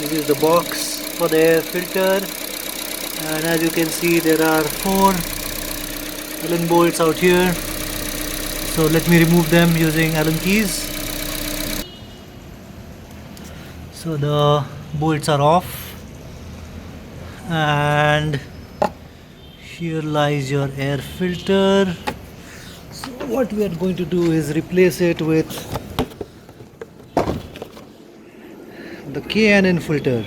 This is the box for the air filter, and as you can see there are 4 Allen bolts out here. So let me remove them using Allen keys. So the bolts are off, and here lies your air filter. So what we are going to do is replace it with the K&N filter.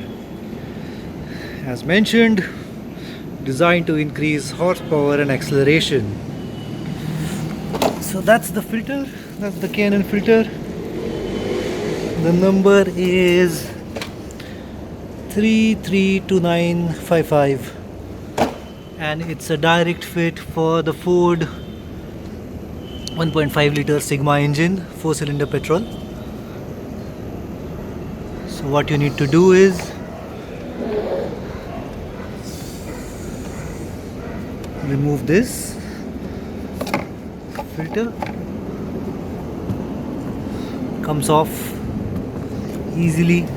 As mentioned, designed to increase horsepower and acceleration. So that's the filter, that's the K&N filter. The number is 332955, and it's a direct fit for the Ford 1.5 liter Sigma engine, 4-cylinder petrol. So what you need to do is remove this filter. Comes off easily.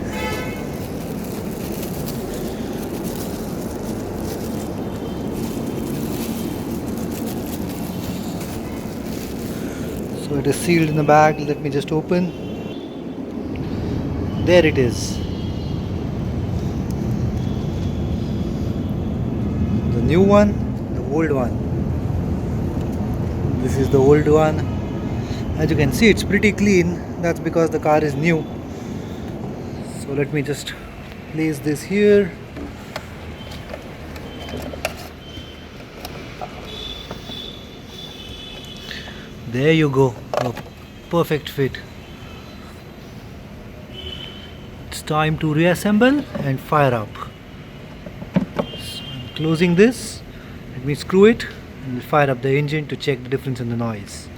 So it is sealed in the bag. Let me just open. There it is. The new one, the old one. This is the old one. As you can see, it's pretty clean. That's because the car is new. So let me just place this here. There you go. A perfect fit. It's time to reassemble and fire up. So I'm closing this. Let me screw it and fire up the engine to check the difference in the noise.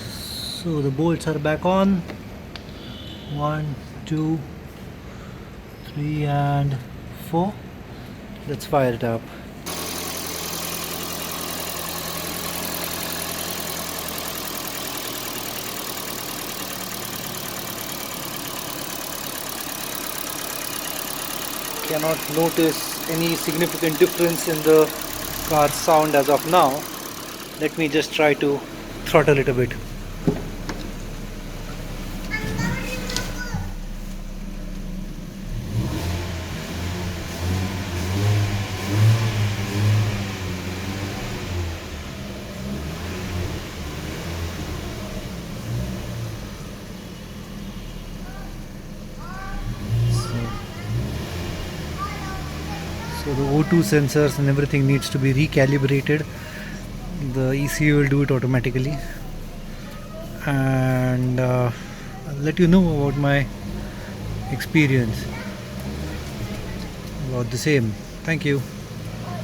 So the bolts are back on. 1, 2, 3 and 4. Let's fire it up. Cannot notice any significant difference in the car's sound as of now. Let me just try to throttle it a bit. So the O2 sensors and everything needs to be recalibrated. The ECU will do it automatically, and I'll let you know about my experience about the same. Thank you.